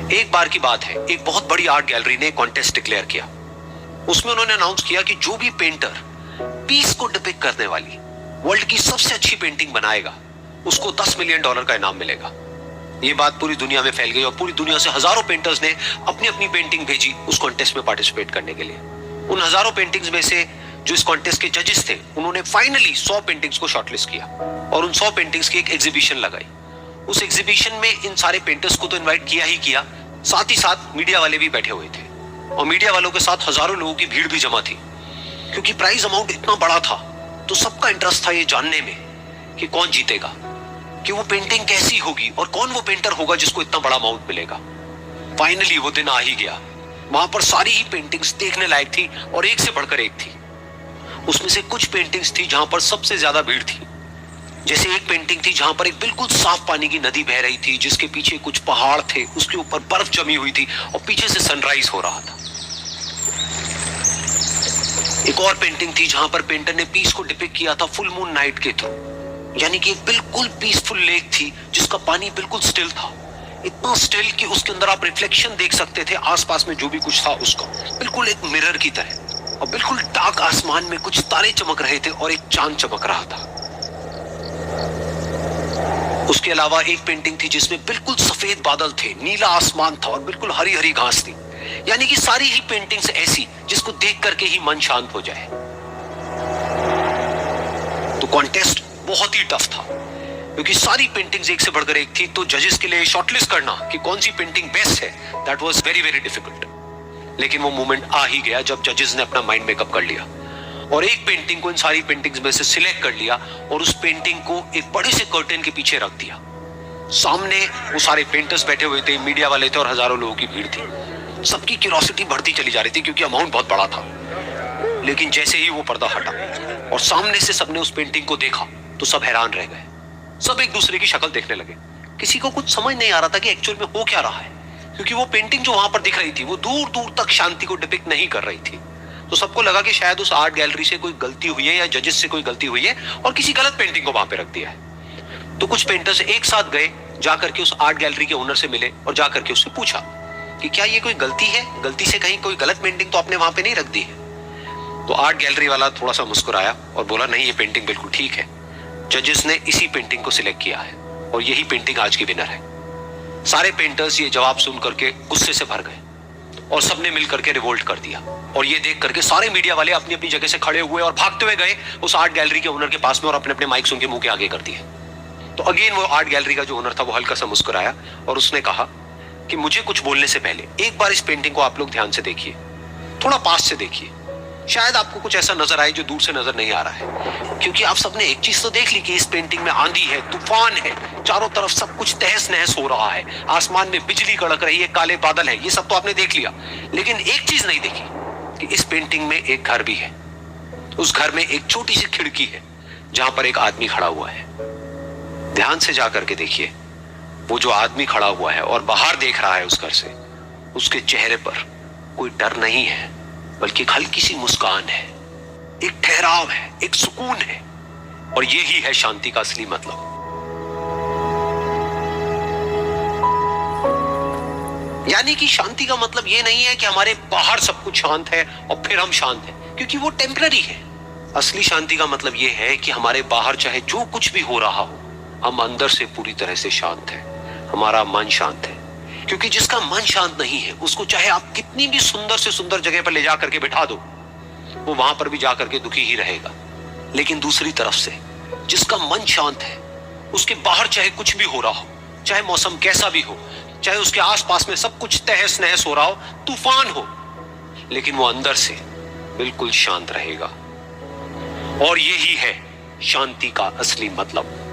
एक बार की बात है, एक बहुत बड़ी आर्ट गैलरी ने कॉन्टेस्ट डिक्लेयर किया। उसमें उन्होंने अनाउंस किया कि जो भी पेंटर पीस को डिपिक्ट करने वाली वर्ल्ड की सबसे अच्छी पेंटिंग बनाएगा उसको $10 मिलियन का इनाम मिलेगा। ये बात पूरी दुनिया में फैल गई और पूरी दुनिया से हजारों पेंटर्स ने अपनी अपनी पेंटिंग भेजी उस कॉन्टेस्ट में पार्टिसिपेट करने के लिए। उन हजारों पेंटिंग्स में से जो इस कॉन्टेस्ट के जजेस थे उन्होंने फाइनली 100 पेंटिंग्स को शॉर्टलिस्ट किया और उन 100 पेंटिंग्स की एक एग्जीबिशन लगाई। उस एग्जीबिशन में इन सारे पेंटर्स को तो इनवाइट किया ही किया, साथ ही साथ मीडिया वाले भी बैठे हुए थे और मीडिया वालों के साथ हजारों लोगों की भीड़ भी जमा थी। क्योंकि प्राइज अमाउंट इतना बड़ा था तो सबका इंटरेस्ट था ये जानने में कि कौन जीतेगा, कि वो पेंटिंग कैसी होगी और कौन वो पेंटर होगा जिसको इतना बड़ा अमाउंट मिलेगा। फाइनली वो दिन आ ही गया। वहां पर सारी ही पेंटिंग्स देखने लायक थी और एक से बढ़कर एक थी। उसमें से कुछ पेंटिंग्स थी जहां पर सबसे ज्यादा भीड़ थी। जैसे एक पेंटिंग थी जहां पर एक बिल्कुल साफ पानी की नदी बह रही थी, जिसके पीछे कुछ पहाड़ थे, उसके ऊपर बर्फ जमी हुई थी और पीछे से सनराइज हो रहा था। एक और पेंटिंग थी जहां पर पेंटर ने पीस को डिपिक्ट किया था फुल मून नाइट के थ्रू, यानी कि एक बिल्कुल पीसफुल लेक थी जिसका पानी बिल्कुल स्टिल था, इतना स्टिल कि उसके अंदर आप रिफ्लेक्शन देख सकते थे आसपास में जो भी कुछ था उसका, बिल्कुल एक मिरर की तरह। और बिल्कुल डार्क आसमान में कुछ तारे चमक रहे थे और एक चांद चमक रहा था। उसके अलावा एक पेंटिंग थी जिसमें बिल्कुल सफेद बादल थे, नीला आसमान था और बिल्कुल हरी हरी घास थी, यानी कि सारी ही पेंटिंग्स ऐसी जिसको देख करके ही मन शांत हो जाए। तो कॉन्टेस्ट बहुत ही टफ था क्योंकि सारी पेंटिंग्स एक से बढ़कर एक थी। तो जजेस के लिए शॉर्टलिस्ट करना कि कौन सी पेंटिंग बेस्ट है, that was very very difficult. लेकिन वो मोमेंट आ ही गया जब जजेस ने अपना माइंड मेकअप कर लिया और एक पेंटिंग को इन सारी पेंटिंग्स में से सिलेक्ट कर लिया और उस पेंटिंग को एक बड़े से कर्टेन के पीछे रख दिया। सामने वो सारे पेंटर्स बैठे हुए थे, मीडिया वाले थे और हजारों लोगों की भीड़ थी। सबकी क्यूरियोसिटी बढ़ती चली जा रही थी क्योंकि अमाउंट बहुत बड़ा था। लेकिन जैसे ही वो पर्दा हटा और सामने से सबने उस पेंटिंग को देखा तो सब हैरान रह गए। सब एक दूसरे की शक्ल देखने लगे। किसी को कुछ समझ नहीं आ रहा था कि एक्चुअल में हो क्या रहा है, क्योंकि वो पेंटिंग जो वहां पर दिख रही थी वो दूर दूर तक शांति को डिपिक्ट नहीं कर रही थी। तो सबको लगा कि शायद उस आर्ट गैलरी से कोई गलती हुई है या जजेस से कोई गलती हुई है और किसी गलत पेंटिंग को वहां पे रख दिया है। तो कुछ पेंटर्स एक साथ गए, जाकर के उस आर्ट गैलरी के ओनर से मिले और जाकर के उससे पूछा कि क्या ये कोई गलती है, गलती से कहीं कोई गलत पेंटिंग तो आपने वहां पे नहीं रख दी है। तो आर्ट गैलरी वाला थोड़ा सा मुस्कुराया और बोला नहीं, ये पेंटिंग बिल्कुल ठीक है। जजेस ने इसी पेंटिंग को सिलेक्ट किया है और यही पेंटिंग आज की विनर है। सारे पेंटर्स ये जवाब सुन करके गुस्से से भर गए और सबने मिल करके रिवोल्ट कर दिया। और ये देख करके सारे मीडिया वाले अपनी अपनी जगह से खड़े हुए और भागते हुए गए उस आर्ट गैलरी के ओनर के पास में और अपने अपने माइक्स उनके मुंह के आगे कर दिए। तो अगेन वो आर्ट गैलरी का जो ओनर था वो हल्का सा मुस्कुराया और उसने कहा कि मुझे कुछ बोलने से पहले एक बार इस पेंटिंग को आप लोग ध्यान से देखिए, थोड़ा पास से देखिए, शायद आपको कुछ ऐसा नजर आए जो दूर से नजर नहीं आ रहा है। क्योंकि आप सबने एक चीज तो देख ली कि इस पेंटिंग में आंधी है, तूफान है, चारों तरफ सब कुछ तहस नहस हो रहा है, आसमान में बिजली कड़क रही है, काले बादल है, ये सब तो आपने देख लिया। लेकिन एक चीज नहीं देखी कि इस पेंटिंग में एक घर भी है। उस घर में एक छोटी सी खिड़की है जहां पर एक आदमी खड़ा हुआ है। ध्यान से जाकर के देखिए, वो जो आदमी खड़ा हुआ है और बाहर देख रहा है उस घर से, उसके चेहरे पर कोई डर नहीं है बल्कि एक हल्की सी मुस्कान है, एक ठहराव है, एक सुकून है। और यही है शांति का असली मतलब। यानी कि शांति का मतलब यह नहीं है कि हमारे बाहर सब कुछ शांत है और फिर हम शांत हैं, क्योंकि वो टेम्पररी है। असली शांति का मतलब यह है कि हमारे बाहर चाहे जो कुछ भी हो रहा हो, हम अंदर से पूरी तरह से शांत हैं, हमारा मन शांत है। क्योंकि जिसका मन शांत नहीं है उसको चाहे आप कितनी भी सुंदर से सुंदर जगह पर ले जाकर के बिठा दो, वो वहां पर भी जाकर के दुखी ही रहेगा। लेकिन दूसरी तरफ से जिसका मन शांत है, उसके बाहर चाहे कुछ भी हो रहा हो, चाहे मौसम कैसा भी हो, चाहे उसके आसपास में सब कुछ तहस नहस हो रहा हो, तूफान हो, लेकिन वो अंदर से बिल्कुल शांत रहेगा। और यही है शांति का असली मतलब।